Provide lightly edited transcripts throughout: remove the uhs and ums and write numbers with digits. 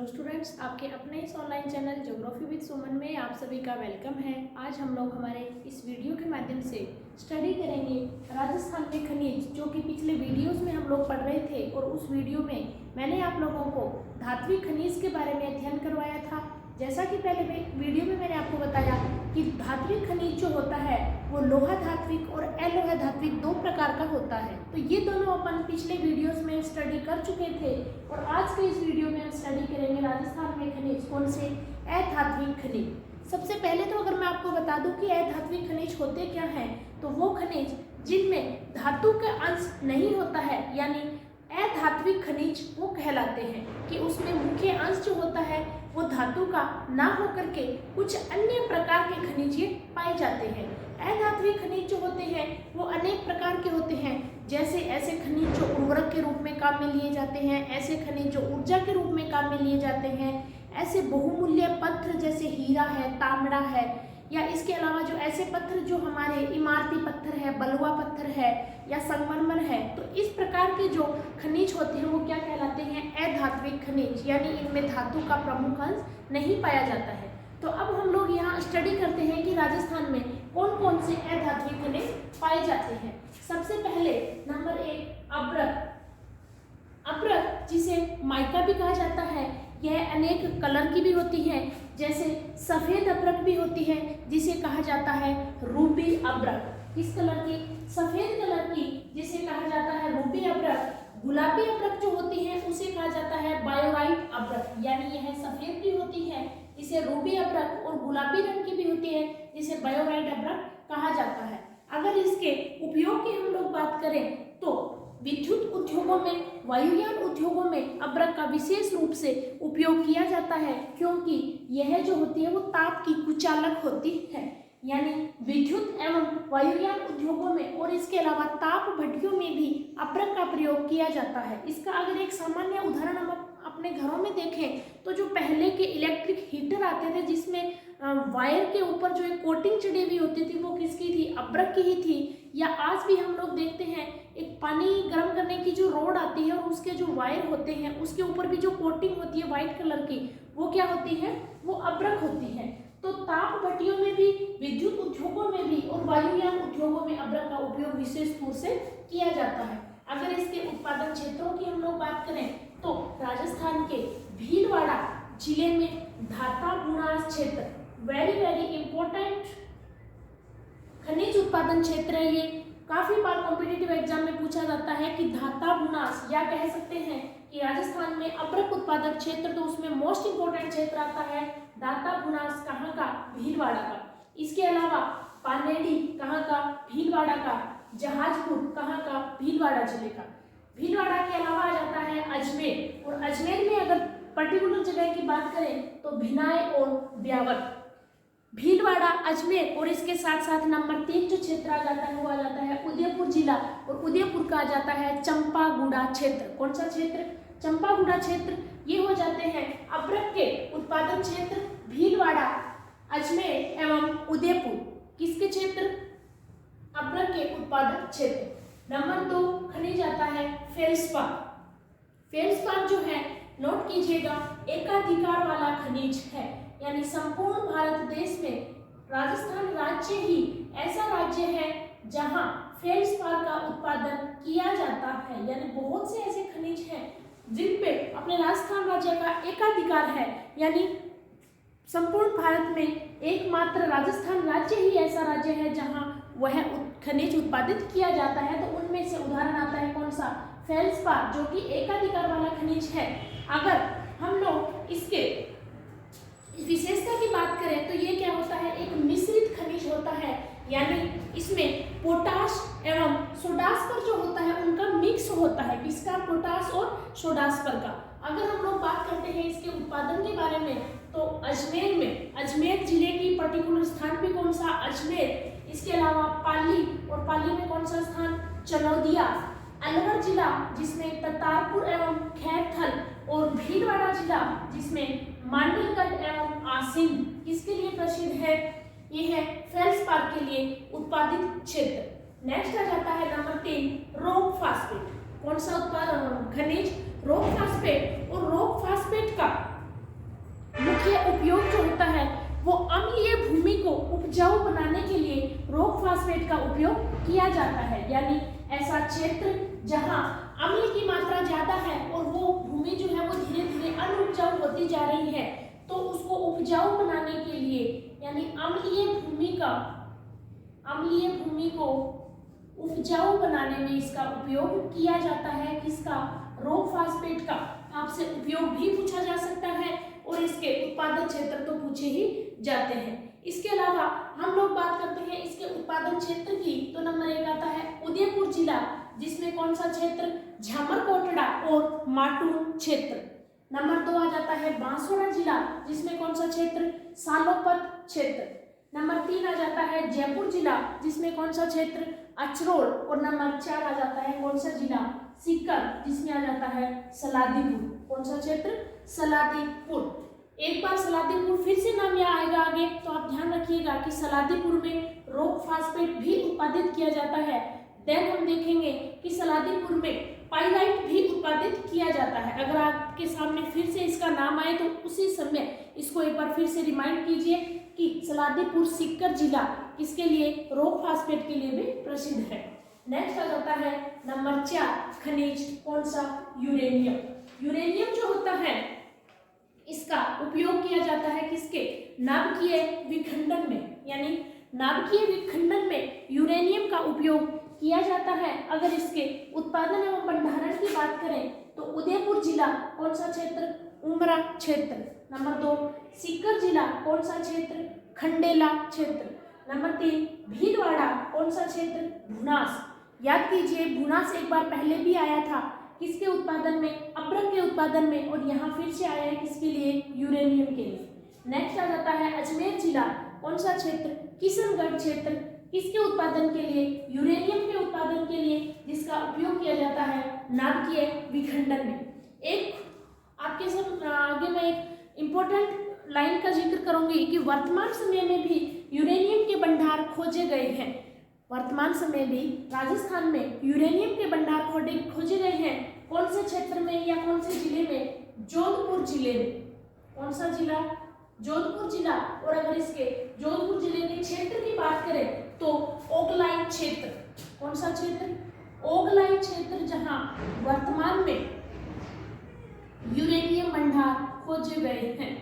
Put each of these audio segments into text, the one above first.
Hello students, आपके अपने इस ऑनलाइन चैनल ज्योग्राफी विद सुमन में आप सभी का वेलकम है। आज हम लोग हमारे इस वीडियो के माध्यम से स्टडी करेंगे राजस्थान में खनिज, जो कि पिछले वीडियोस में हम लोग पढ़ रहे थे। और उस वीडियो में मैंने आप लोगों को धात्विक खनिज के बारे में अध्ययन करवाया था। जैसा कि पहले वीडियो में मैंने आपको बताया कि धात्विक खनिज जो होता है वो लोहा धात्विक और अलोहा धात्विक दो प्रकार का होता है। तो ये दोनों अपन पिछले वीडियोस में स्टडी कर चुके थे और आज के इस वीडियो में हम स्टडी करेंगे राजस्थान में खनिज। कौन से? अधात्विक खनिज। सबसे पहले तो अगर मैं आपको बता दूं कि अधात्विक खनिज होते क्या हैं, तो वो खनिज जिनमें धातु का अंश नहीं होता है, यानी अधात्विक खनिज वो कहलाते हैं कि उसमें मुख्य अंश जो होता है वो धातु का ना होकर के कुछ अन्य प्रकार के खनिज ये पाए जाते हैं। अधात्विक खनिज जो होते हैं वो अनेक प्रकार के होते हैं, जैसे ऐसे खनिज जो उर्वरक के रूप में काम में लिए जाते हैं, ऐसे खनिज जो ऊर्जा के रूप में काम में लिए जाते हैं, ऐसे बहुमूल्य पत्थर जैसे हीरा है, तांबा है, या इसके अलावा जो ऐसे पत्थर जो हमारे इमारती पत्थर है, बलुआ पत्थर है या संगमरमर है। तो इस प्रकार के जो खनिज होते हैं वो क्या कहलाते हैं? अधात्विक खनिज, यानी इनमें धातु का प्रमुख अंश नहीं पाया जाता है। तो अब हम लोग यहाँ स्टडी करते हैं कि राजस्थान में कौन कौन से अधात्विक खनिज पाए जाते हैं। सबसे पहले नंबर 1 अभ्रक। अभ्रक जिसे माइका भी कहा जाता है, यह अनेक कलर की भी होती है, जैसे सफेद अभ्रक भी होती है जिसे कहा जाता है रूबी अभ्रक। किस कलर की? सफेद कलर की, जिसे कहा जाता है रूबी अभ्रक। गुलाबी अभ्रक जो होती है उसे कहा जाता है बायोराइट अभ्रक, यानी यह सफेद भी होती है, इसे रूबी अभ्रक, और गुलाबी रंग की भी होती है जिसे बायोराइट अभ्रक कहा जाता है। अगर इसके उपयोग की हम लोग बात करें तो विद्युत उद्योगों में, वायुयान उद्योगों में अभ्रक का विशेष रूप से उपयोग किया जाता है, क्योंकि यह जो होती है वो ताप की कुचालक होती है। यानी विद्युत एवं वायुयान उद्योगों में और इसके अलावा ताप भट्टियों में भी अभ्रक का प्रयोग किया जाता है। इसका अगर एक सामान्य उदाहरण हम अपने घरों में देखें तो जो पहले के इलेक्ट्रिक हीटर आते थे जिसमें वायर के ऊपर जो एक कोटिंग चढ़ी हुई होती थी वो किसकी थी? अभ्रक की ही थी। या आज भी हम लोग देखते हैं एक पानी गर्म करने की जो रोड आती है और उसके जो वायर होते हैं उसके ऊपर भी जो कोटिंग होती है व्हाइट कलर की, वो क्या होती है? वो अभ्रक होती है। तो ताप भट्टियों में भी, विद्युत उद्योगों में भी और वायुयान उद्योगों में अभ्रक का उपयोग विशेष रूप से किया जाता है। अगर इसके उत्पादन क्षेत्रों की हम लोग बात करें तो राजस्थान के भीलवाड़ा जिले में धाता बुनास क्षेत्र वेरी इंपॉर्टेंट खनिज उत्पादन क्षेत्र है। ये काफी बार कॉम्पिटिटिव एग्जाम में पूछा जाता है कि धाता बुनास, या कह सकते हैं कि राजस्थान में अभ्रक उत्पादक क्षेत्र, तो उसमें मोस्ट इंपोर्टेंट क्षेत्र आता है धाता बुनास। कहाँ का? भीलवाड़ा का। इसके अलावा पानेड़ी कहाँ का? भीलवाड़ा का। जहाजपुर कहाँ का? भीलवाड़ा जिले का। भीलवाड़ा के अलावा आ जाता है अजमेर, और अजमेर में अगर पर्टिकुलर जगह की बात करें तो भिनाई और ब्यावर। भीलवाड़ा, अजमेर और इसके साथ साथ नंबर 3 जो क्षेत्र आ जाता है वो आ जाता है उदयपुर जिला, और उदयपुर का आ जाता है चंपागुड़ा क्षेत्र। कौन सा क्षेत्र? चंपागुड़ा क्षेत्र। ये हो जाते हैं अभ्रक के उत्पादन क्षेत्र भीलवाड़ा, अजमेर एवं उदयपुर। किसके क्षेत्र? अभ्रक के उत्पादक क्षेत्र। नंबर 2 खनिज आता है फेल्सपार। फेल्सपार जो है, नोट कीजिएगा, एकाधिकार वाला खनिज है, यानी संपूर्ण भारत देश में राजस्थान राज्य ही ऐसा राज्य है जहां फेल्सपार का उत्पादन किया जाता है। यानी बहुत से ऐसे खनिज हैं जिन पे अपने राजस्थान राज्य का एकाधिकार है, यानी संपूर्ण भारत में एकमात्र राजस्थान राज्य ही ऐसा राज्य है जहां वह खनिज उत्पादित किया जाता है। तो उनमें से उदाहरण आता है कौन सा? फेल्सपार, जो कि एकाधिकार वाला खनिज है। अगर हम लोग इसके विशेषता की बात करें तो ये क्या होता है? एक मिश्रित खनिज होता है, यानी इसमें पोटाश एवं सोडास्पर जो होता है उनका मिक्स होता है। किसका? पोटाश और सोडास्पर का। अगर हम लोग बात करते हैं इसके उत्पादन के बारे में तो अजमेर में, अजमेर जिले की पर्टिकुलर स्थान भी कौन सा? अजमेर। इसके अलावा पाली, और पाली में कौन सा स्थान? चनौदिया। अलवर जिला जिसमें ततारपुर एवं खैरथल, और भीलवाड़ा जिला जिसमें मांडलगढ़ एवं आसीन किसके लिए प्रसिद्ध है? ये है फेल्सपार के लिए उत्पादित क्षेत्र। नेक्स्ट आ जाता है नंबर 3 रॉक फास्फेट। कौन सा उत्पादन खनिज? Rock phosphate. और रॉक फास्फेट का फास्फेट का उपयोग किया जाता है। यानी ऐसा क्षेत्र जहां अम्ल की मात्रा ज्यादा है और वो भूमि जो है वो धीरे धीरे अनउपजाऊ होती जा रही है, तो उसको उपजाऊ बनाने के लिए यानी अम्लीय भूमि को उपजाऊ बनाने में इसका उपयोग किया जाता है। किसका? रॉक फास्फेट का। आपसे उपयोग भी पूछा जा सकता है और इसके उत्पादन क्षेत्र तो पूछे ही जाते हैं। इसके अलावा हम लोग बात करते हैं इसके उत्पादन क्षेत्र की, तो नंबर 1 आता है उदयपुर जिला, जिसमें कौन सा क्षेत्र? झामरकोटड़ा और माटुंग क्षेत्र। नंबर 2 आ जाता है बांसवाड़ा जिला, जिसमें कौन सा क्षेत्र? सालोपत क्षेत्र। नंबर 3 आ जाता है जयपुर जिला, जिसमें कौन सा क्षेत्र? अचरोल। और नंबर 4 आ जाता है कौन सा जिला? सीकर, जिसमें आ जाता है सलादीपुर। कौन सा क्षेत्र? सलादीपुर। एक बार सलादीपुर फिर से नाम यहाँ आएगा आगे, तो आप ध्यान रखिएगा कि सलादीपुर में रॉक फास्फेट भी उत्पादित किया जाता है। देन हम देखेंगे कि सलादीपुर में पाइराइट भी उत्पादित किया जाता है। अगर आपके सामने फिर से इसका नाम आए तो उसी समय इसको एक बार फिर से रिमाइंड कीजिए कि सलादीपुर सीकर जिला किसके लिए? रॉक फास्फेट के लिए भी प्रसिद्ध है। नेक्स्ट आ जाता है नंबर 4 खनिज। कौन सा? यूरेनियम। यूरेनियम जो होता है इसका उपयोग किया जाता है किसके? नाभिकीय विखंडन में। यानी नाभिकीय विखंडन में यूरेनियम का उपयोग किया जाता है। अगर इसके उत्पादन एवं भंडारण की बात करें तो उदयपुर जिला कौन सा क्षेत्र? उमरा क्षेत्र। नंबर 2 सीकर जिला कौन सा क्षेत्र? खंडेला क्षेत्र। नंबर 3 भीलवाड़ा कौन सा क्षेत्र? भुनास। याद कीजिए भुनास एक बार पहले भी आया था किसके उत्पादन में? अब्रक के उत्पादन में, और यहाँ फिर से आया है किसके लिए? यूरेनियम के लिए। नेक्स्ट आ जाता है अजमेर जिला कौन सा क्षेत्र? किशनगढ़ क्षेत्र। किसके उत्पादन के लिए? यूरेनियम के उत्पादन के लिए, जिसका उपयोग किया जाता है नाभिकीय विखंडन में। एक आपके साथ आगे मैं एक इम्पोर्टेंट लाइन का जिक्र करूंगी कि वर्तमान समय में भी यूरेनियम के भंडार खोजे गए हैं। वर्तमान समय भी राजस्थान में यूरेनियम के भंडार खोजे गए हैं। कौन से क्षेत्र में या कौन से जिले में? जोधपुर जिले में। कौन सा जिला? जोधपुर जिला। और अगर इसके जोधपुर जिले के क्षेत्र की बात करें तो ओगलाई क्षेत्र। कौन सा क्षेत्र? ओगलाई क्षेत्र, जहां वर्तमान में यूरेनियम भंडार खोजे गए हैं।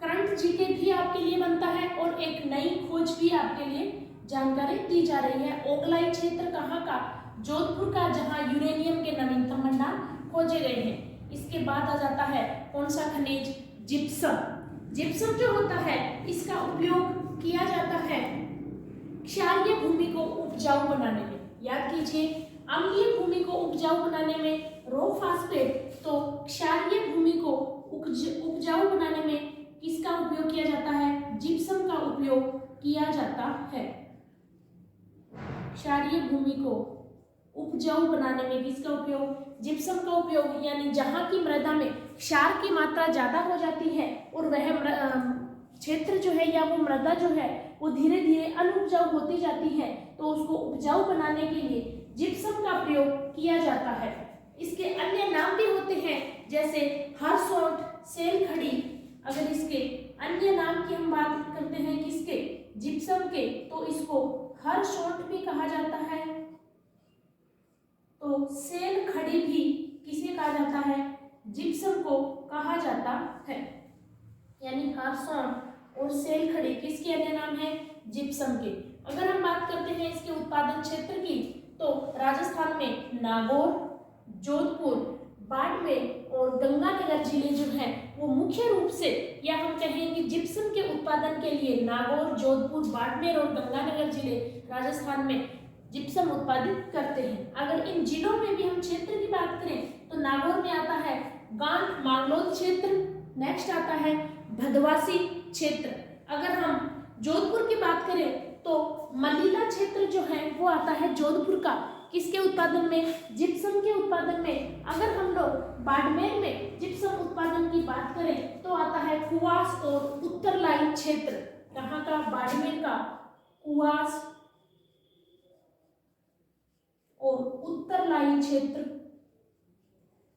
करंट जीके भी आपके लिए बनता है और एक नई खोज भी आपके लिए जानकारी दी जा रही है। ओगलाई क्षेत्र कहाँ का? जोधपुर का, जहां यूरेनियम के नवीनतम भंडार खोजे गए हैं। इसके बाद आ जाता है कौन सा खनिज? जिप्सम। जिप्सम जो होता है इसका उपयोग किया जाता है क्षारीय भूमि को उपजाऊ बनाने में। याद कीजिए अम्लीय भूमि को उपजाऊ बनाने में रॉक फास्फेट, तो क्षारीय भूमि को उपजाऊ बनाने में किसका उपयोग किया जाता है? जिप्सम का उपयोग किया जाता है। क्षारीय भूमि को उपजाऊ बनाने में किसका उपयोग? जिप्सम का उपयोग। यानी जहां की मृदा में क्षार की मात्रा ज्यादा हो जाती है और वह क्षेत्र जो है या वो मृदा जो है वो धीरे धीरे अनउपजाऊ होती जाती है, तो उसको उपजाऊ बनाने के लिए जिप्सम का प्रयोग किया जाता है। इसके अन्य नाम भी होते हैं जैसे हरसोट, सेल खड़ी। अगर इसके अन्य नाम की हम बात करते हैं किसके? जिप्सम के, तो इसको हरसोट भी कहा जाता है, तो सेल खड़ी भी किसे कहा जाता है? जिप्सम को कहा जाता है। यानी हरसोट और सेल खड़ी किसके अन्य नाम है? जिप्सम के। अगर हम बात करते हैं इसके उत्पादन क्षेत्र की, तो राजस्थान में नागौर, जोधपुर, बाड़मेर और गंगानगर जिले जो हैं वो मुख्य रूप से, या हम कहेंगे जिप्सम के उत्पादन के लिए नागौर, जोधपुर, बाड़मेर और गंगानगर जिले राजस्थान में जिप्सम उत्पादित करते हैं। अगर इन जिलों में भी हम क्षेत्र की बात करें तो नागौर में आता है गांठ मांगलोद क्षेत्र, नेक्स्ट आता है भदवासी क्षेत्र। अगर हम जोधपुर की बात करें तो मलीला क्षेत्र जो है वो आता है जोधपुर का, किसके उत्पादन में? जिप्सम के उत्पादन में। अगर हम लोग बाड़मेर में जिप्सम उत्पादन की बात करें तो आता है कुवास और उत्तरलाई क्षेत्र। कहाँ का? बाड़मेर का कुवास और उत्तरलाई क्षेत्र।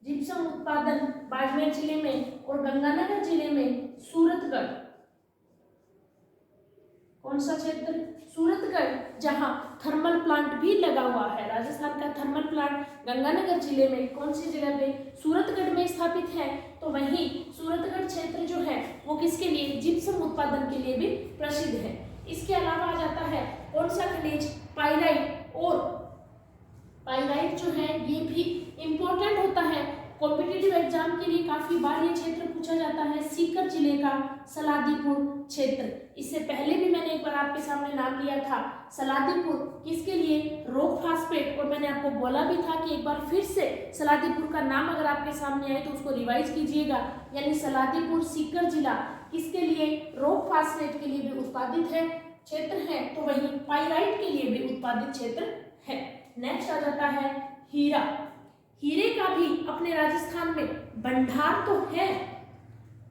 जिप्सम उत्पादन बाड़मेर जिले में और गंगानगर जिले में सूरतगढ़। कौन सा क्षेत्र? लगा हुआ है? राजस्थान का थर्मल प्लांट गंगानगर जिले में कौन सी जगह पे? सूरतगढ़ में स्থাपित है। तो वहीं सूरतगढ़ क्षेत्र जो है वो किसके लिए? जिप्सम उत्पादन के लिए भी प्रसिद्ध है। इसके अलावा आ जाता है कौन सा खनिज? पाइराइट। और पाइराइट जो है ये भी इम्पोर्टेंट होता है, कॉम्पिटिटिव एग्जाम के लिए काफी बार ये क्षेत्र पूछा जाता है। सीकर जिले का सलादीपुर क्षेत्र, इससे पहले भी मैंने एक बार आपके सामने नाम लिया था सलादीपुर, किसके लिए? Rock phosphate. और मैंने आपको बोला भी था कि एक बार फिर से सलादीपुर का नाम अगर आपके सामने आए तो उसको रिवाइज कीजिएगा। यानी सलादीपुर सीकर जिला किसके लिए? रॉक फास्फेट के लिए भी उत्पादित है क्षेत्र है। तो वहीं पाइराइट के लिए भी उत्पादित क्षेत्र है। नेक्स्ट आ जाता है हीरा। हीरे का भी अपने राजस्थान में भंडार तो है,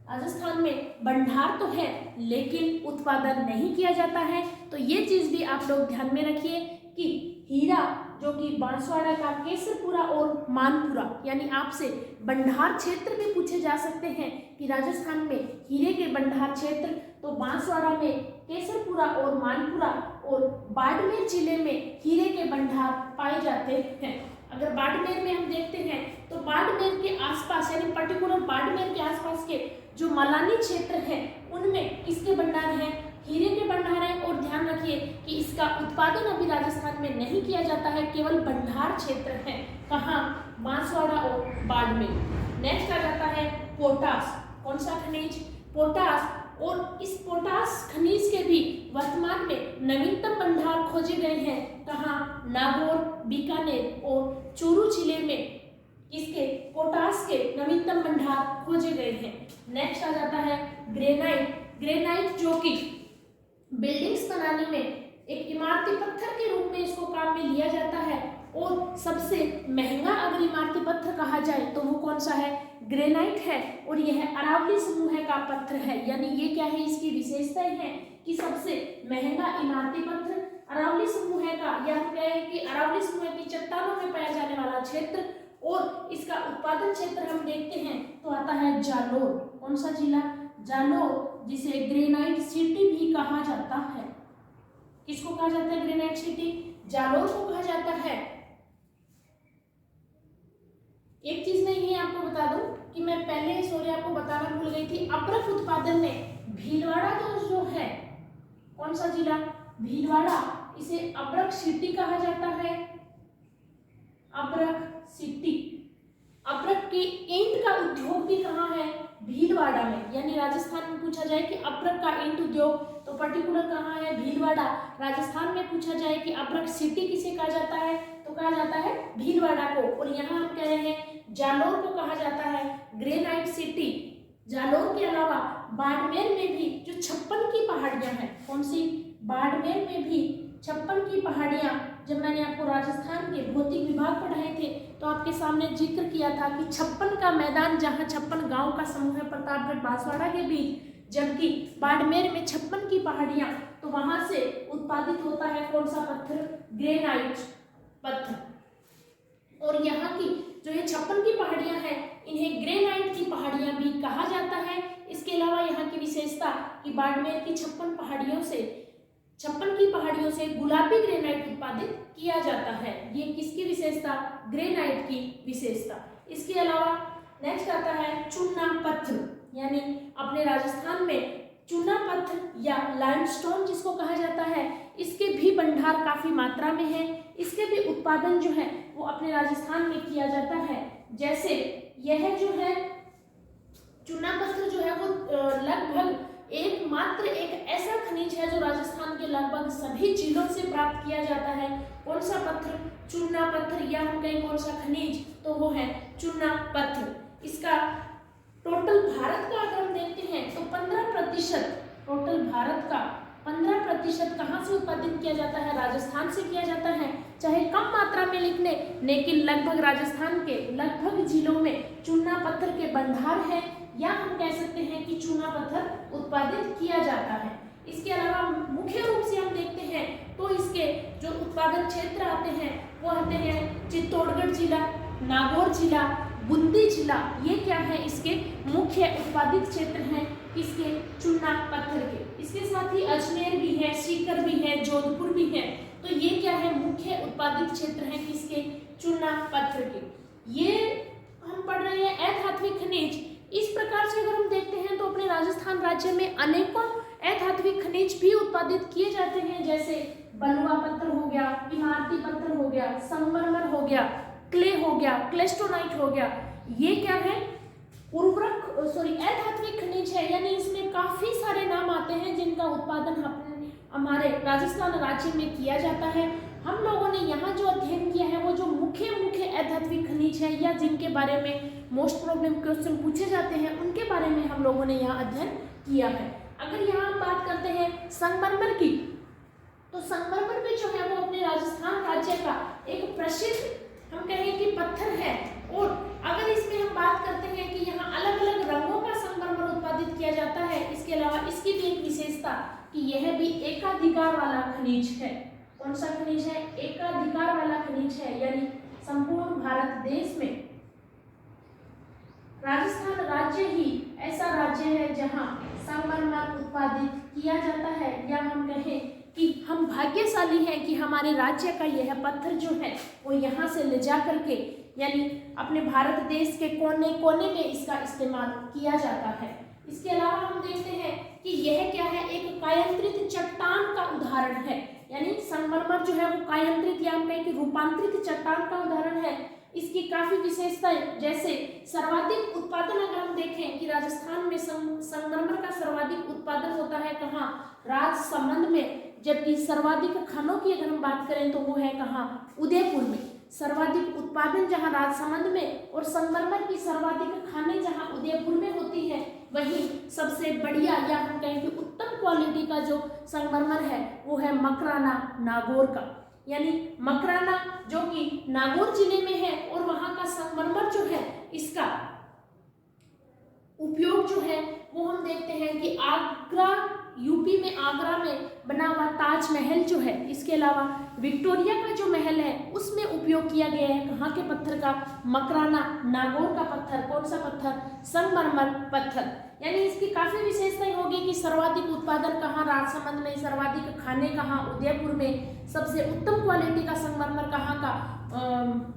राजस्थान में भंडार तो है, लेकिन उत्पादन नहीं किया जाता है। तो ये चीज भी आप लोग ध्यान में रखिए कि हीरा जो कि बांसवाड़ा का केसरपुरा और मानपुरा, यानी आपसे भंडार क्षेत्र भी पूछे जा सकते हैं कि राजस्थान में हीरे के भंडार क्षेत्र, तो बांसवाड़ा में केसरपुरा और मानपुरा और बाड़मेर जिले में हीरे के भंडार पाए जाते हैं। अगर बाड़मेर में हम देखते हैं तो बाड़मेर के आसपास, यानी पर्टिकुलर बाड़मेर के आसपास के जो मलानी क्षेत्र है उनमें किसके भंडार हैं? हीरे के भंडार हैं। और ध्यान रखिए कि इसका उत्पादन अभी राजस्थान में नहीं किया जाता है, केवल भंडार क्षेत्र है। कहाँ? बांसवाड़ा और बाड़मेर। नेक्स्ट आ जाता है पोटास। कौन सा खनिज? पोटास। और इस पोटास खनिज के भी वर्तमान में नवीनतम भंडार खोजे गए हैं। कहाँ? नागौर, बीकानेर और चूरू जिले में इसके पोटास के नवीनतम भंडार खोजे गए हैं। नेक्स्ट आ जाता है ग्रेनाइट। ग्रेनाइट जो कि बिल्डिंग्स बनाने में एक इमारती पत्थर के रूप में इसको काम में लिया जाता है। और सबसे महंगा अगर इमारती पत्थर कहा जाए तो वो कौन सा है? ग्रेनाइट है। और यह अरावली समूह का पत्थर है। यानी ये क्या है? इसकी विशेषताएं हैं कि सबसे महंगा इमारती पत्थर अरावली समूह का, या क्या है कि अरावली समूह की चट्टानों में पाया जाने वाला क्षेत्र। और इसका उत्पादन क्षेत्र हम देखते हैं तो आता है जालोर। कौन सा जिला? जालोर, जिसे ग्रेनाइट सिटी भी कहा जाता है। किसको कहा जाता है ग्रेनाइट सिटी? जालोर को कहा जाता है। एक चीज मैं ये आपको बता दूं कि मैं पहले सॉरी आपको बताना भूल गई थी, अप्रक उत्पादन में भीलवाड़ा जो है, कौन सा जिला? भीलवाड़ा, इसे अप्रक सिटी कहा जाता है। अप्रक सिटी। अप्रक की ईंट का उद्योग भी कहाँ है? भीलवाड़ा में। यानी राजस्थान में पूछा जाए कि अप्रक का ईंट उद्योग तो पर्टिकुलर कहाँ है? भीलवाड़ा। राजस्थान में पूछा जाए कि अप्रक सिटी किसे कहा जाता है तो कहा जाता है भीलवाड़ा को। और यहाँ हम कह रहे हैं जालोर को कहा जाता है ग्रेनाइट सिटी। जालोर के अलावा बाड़मेर में भी जो 56 की पहाड़ियां हैं, कौन सी? बाड़मेर में भी 56 की पहाड़ियां, जब मैंने आपको राजस्थान के भौतिक विभाग पढ़ाए थे तो आपके सामने जिक्र किया था कि 56 का मैदान, जहां 56 गांव का समूह है प्रतापगढ़ बांसवाड़ा के बीच, जबकि बाड़मेर में 56 की पहाड़ियां, तो वहां से उत्पादित होता है कौन सा पत्थर? ग्रेनाइट पत्थर। और यहाँ की जो ये 56 की पहाड़ियां हैं इन्हें ग्रेनाइट की पहाड़ियां भी कहा जाता है। इसके अलावा यहाँ की विशेषता कि बाड़मेर की 56 की पहाड़ियों से गुलाबी ग्रेनाइट उत्पादित किया जाता है। ये किसकी विशेषता? ग्रेनाइट की विशेषता। इसके अलावा नेक्स्ट आता है चूना पत्थर। यानी अपने राजस्थान में चूना पत्थर या लाइमस्टोन जिसको कहा जाता है, इसके भी भंडार काफी मात्रा में है। इसके भी उत्पादन जो है वो अपने राजस्थान में किया जाता है। जैसे यह जो है चूना पत्थर जो है वो लगभग एकमात्र एक ऐसा खनिज है जो राजस्थान के लगभग सभी जिलों से प्राप्त किया जाता है। कौन सा पत्थर? चूना पत्थर, या हम कहें कौन सा खनिज तो वो है चूना पत्थर। इसका टोटल भारत का अगर हम देखते हैं तो 15%, टोटल भारत का 15% कहाँ से उत्पादित किया जाता है? राजस्थान से किया जाता है। चाहे कम मात्रा में लिखने, लेकिन लगभग राजस्थान के लगभग जिलों में चूना पत्थर के भंडार है, या हम कह सकते हैं कि चूना पत्थर उत्पादित किया जाता है। इसके अलावा मुख्य रूप से हम देखते हैं तो इसके जो उत्पादन क्षेत्र आते हैं वो आते हैं चित्तौड़गढ़ जिला, नागौर जिला, बूंदी जिला। ये क्या है? इसके मुख्य उत्पादित क्षेत्र हैं किसके? चूना पत्थर के। इसके साथ ही अजमेर भी है, सीकर भी है, जोधपुर भी है। तो ये क्या है, मुख्य उत्पादित क्षेत्र है किसके, चूना पत्थर के। ये हम पढ़ रहे हैं अधात्विक खनिज। इस प्रकार से अगर हम देखते हैं तो अपने राजस्थान राज्य में अनेकों अधात्विक खनिज भी उत्पादित किए जाते हैं, जैसे बलुआ पत्थर हो गया, इमारती पत्थर हो गया, संगमरमर हो गया, क्ले हो गया, क्लेस्टोनाइट हो गया। ये क्या है, अधात्विक खनिज है, यानी इसमें काफी सारे नाम आते हैं जिनका उत्पादन हमारे राजस्थान राज्य में किया जाता है। हम लोगों ने यहाँ जो अध्ययन किया है वो जो मुख्य अधात्विक खनिज है या जिनके बारे में मोस्ट प्रॉब्लम क्वेश्चन पूछे जाते हैं उनके बारे में हम लोगों ने यहाँ अध्ययन किया है। अगर यहाँ हम बात करते हैं संगमरमर की, तो संगमरमर भी जो है वो अपने राजस्थान राज्य का एक प्रसिद्ध हम कहें कि पत्थर है। और अगर इसमें हम बात करते हैं कि यहाँ अलग अलग रंगों का संगमरमर उत्पादित किया जाता है, इसके अलावा इसकी भी एक विशेषता कि यह भी एकाधिकार वाला खनिज है। कौन सा खनिज है, एकाधिकार वाला खनिज है, यानी संपूर्ण भारत देश में राजस्थान राज्य ही ऐसा राज्य है जहां संगमरमर उत्पादित किया जाता है। या हम कहें कि हम भाग्यशाली हैं कि हमारे राज्य का यह पत्थर जो है वो यहाँ से ले जा करके यानी अपने भारत देश के कोने कोने में इसका इस्तेमाल किया जाता है। इसके अलावा हम देखते हैं कि यह क्या है, एक कायांतरित चट्टान का उदाहरण है, यानी संगमरमर जो है वो कायांतरित या हम कहें कि रूपांतरित चट्टान का उदाहरण है। इसकी काफी विशेषताएं, जैसे सर्वाधिक उत्पादन अगर हम देखें कि राजस्थान में संगमरमर का सर्वाधिक उत्पादन होता है कहाँ, राजसमंद में, जबकि सर्वाधिक खानों की अगर हम बात करें तो वो है कहाँ, उदयपुर में। सर्वाधिक उत्पादन जहाँ राजसमंद में और संगमरमर की सर्वाधिक खानें जहाँ उदयपुर में होती है, वहीं सबसे बढ़िया या हम कहें कि उत्तम क्वालिटी का जो संगमरमर है वो है मकराना नागौर का, यानी मकराना जो कि नागौर जिले में है। और वहां का संगमरमर जो है इसका उपयोग जो है वो हम देखते हैं कि आगरा, यूपी में आगरा में बना हुआ ताजमहल जो है, इसके अलावा विक्टोरिया का जो महल है उसमें उपयोग किया गया है कहाँ के पत्थर का, मकराना नागौर का पत्थर। कौन सा पत्थर, संगमरमर पत्थर। यानी इसकी काफी विशेषताएं होगी कि सर्वाधिक उत्पादन कहाँ, राजसमंद में, सर्वाधिक खाने कहाँ, उदयपुर में, सबसे उत्तम क्वालिटी का संगमरमर कहाँ का,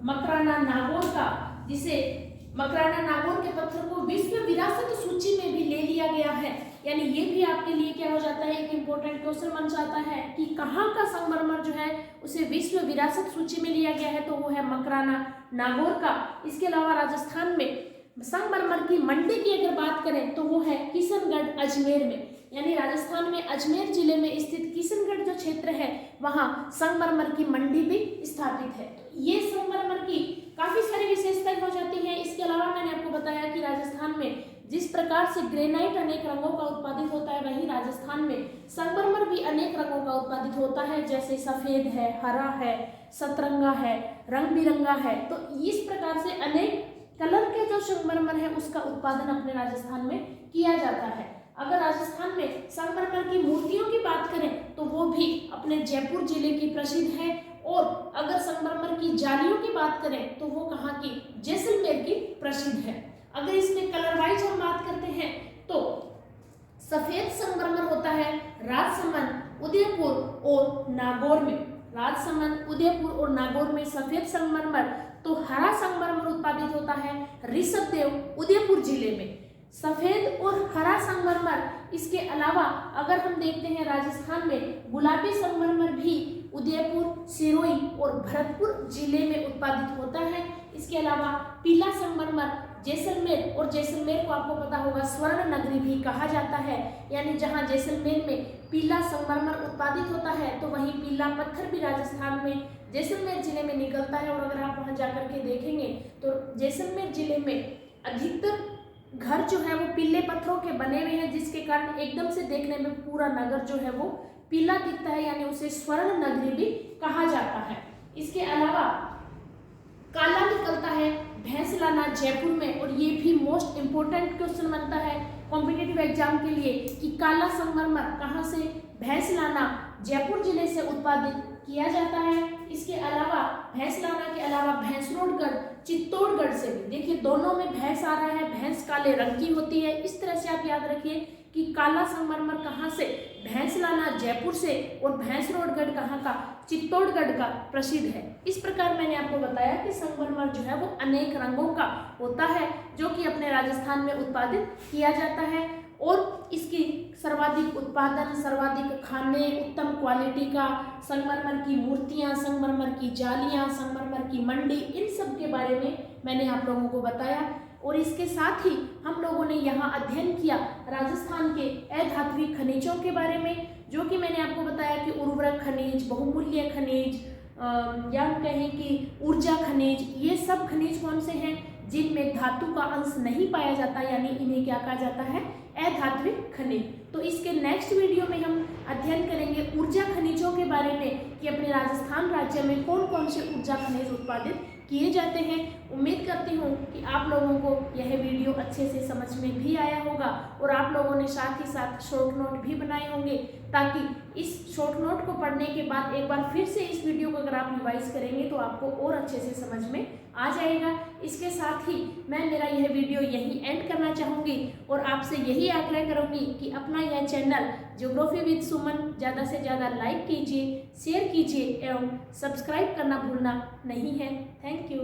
मकराना नागौर का, जिसे मकराना नागौर के पत्थर को विश्व विरासत सूची में भी ले लिया गया है। यानी ये भी आपके लिए क्या हो जाता है, एक इम्पोर्टेंट क्वेश्चन बन जाता है कि कहाँ का संगमरमर जो है उसे विश्व विरासत सूची में लिया गया है, तो वो है मकराना नागौर का। इसके अलावा राजस्थान में संगमरमर की मंडी की अगर बात करें तो वो है किशनगढ़ अजमेर में, यानी राजस्थान में अजमेर जिले में स्थित किशनगढ़ जो क्षेत्र है वहाँ संगमरमर की मंडी भी स्थापित है। ये संगमरमर की काफी सारी विशेषताएं हो जाती हैं। इसके अलावा मैंने आपको बताया कि राजस्थान में जिस प्रकार से ग्रेनाइट अनेक रंगों का उत्पादित होता है, वहीं राजस्थान में संगमरमर भी अनेक रंगों का उत्पादित होता है, जैसे सफेद है, हरा है, सतरंगा है, रंग बिरंगा है। तो इस प्रकार से अनेक कलर के जो संगमरमर है उसका उत्पादन अपने राजस्थान में किया जाता है। अगर राजस्थान में संगमरमर की मूर्तियों की बात करें तो वो भी अपने जयपुर जिले की प्रसिद्ध है। और अगर संगमरमर की जालियों की बात करें तो वो कहाँ की, जैसलमेर की प्रसिद्ध है। अगर इसमें कलर वाइज हम बात करते हैं तो सफेद संगमरमर होता है राजसमंद, उदयपुर और नागौर में। राजसमंद, उदयपुर और नागौर में सफेद संगमरमर। तो हरा संगमरमर उत्पादित होता है ऋषभदेव, उदयपुर जिले में। सफेद और हरा संगमरमर, इसके अलावा अगर हम देखते हैं राजस्थान में गुलाबी संगमरमर भी उदयपुर, सिरोही और भरतपुर जिले में उत्पादित होता है। इसके अलावा पीला संगमरमर जैसलमेर, और जैसलमेर को आपको पता होगा स्वर्ण नगरी भी कहा जाता है, यानी जहां जैसलमेर में पीला संगमरमर उत्पादित होता है तो वहीं पीला पत्थर भी राजस्थान में जैसलमेर जिले में निकलता है। और अगर आप वहां जाकर के देखेंगे तो जैसलमेर जिले में अधिकतर घर जो है वो पीले पत्थरों के बने हुए हैं, जिसके कारण एकदम से देखने में पूरा नगर जो है वो पीला दिखता है, यानी उसे स्वर्ण नगरी भी कहा जाता है। इसके अलावा काला निकलता है भैंसलाना जयपुर में, और ये भी मोस्ट इम्पोर्टेंट क्वेश्चन बनता है कॉम्पिटिटिव एग्जाम के लिए कि काला संगमरमर कहाँ से, भैंसलाना जयपुर जिले से उत्पादित किया जाता है। इसके अलावा भैंसलाना के अलावा भैंसरोडगढ़ चित्तौड़गढ़ से भी। देखिए दोनों में भैंस आ रहा है, भैंस काले रंग की होती है। इस तरह से आप याद रखिए कि काला संगमरमर कहाँ से, भैंस लाना जयपुर से, और भैंसरोडगढ़ कहाँ का, चित्तौड़गढ़ का प्रसिद्ध है। इस प्रकार मैंने आपको बताया कि संगमरमर जो है वो अनेक रंगों का होता है जो कि अपने राजस्थान में उत्पादित किया जाता है, और इसकी सर्वाधिक उत्पादन, सर्वाधिक खाने, उत्तम क्वालिटी का, संगमरमर की मूर्तियाँ, संगमरमर की जालियाँ, संगमरमर की मंडी, इन सब के बारे में मैंने आप लोगों को बताया। और इसके साथ ही हम लोगों ने यहाँ अध्ययन किया राजस्थान के अधात्विक खनिजों के बारे में, जो कि मैंने आपको बताया कि उर्वरक खनिज, बहुमूल्य खनिज, या कहें कि ऊर्जा खनिज, ये सब खनिज कौन से हैं जिनमें धातु का अंश नहीं पाया जाता, यानी इन्हें क्या कहा जाता है, अधात्विक खनिज। तो इसके नेक्स्ट वीडियो में हम अध्ययन करेंगे ऊर्जा खनिजों के बारे में कि अपने राजस्थान राज्य में कौन कौन से ऊर्जा खनिज उत्पादित किए जाते हैं। उम्मीद करती हूँ कि आप लोगों को यह वीडियो अच्छे से समझ में भी आया होगा, और आप लोगों ने साथ ही साथ शॉर्ट नोट भी बनाए होंगे, ताकि इस शॉर्ट नोट को पढ़ने के बाद एक बार फिर से इस वीडियो को अगर आप रिवाइज करेंगे तो आपको और अच्छे से समझ में आ जाएगा। इसके साथ ही मैं मेरा यह वीडियो यहीं एंड करना चाहूँगी, और आपसे यही आग्रह करूँगी कि अपना यह चैनल ज्योग्राफी विद सुमन ज़्यादा से ज़्यादा लाइक कीजिए, शेयर कीजिए एवं सब्सक्राइब करना भूलना नहीं है। Thank you.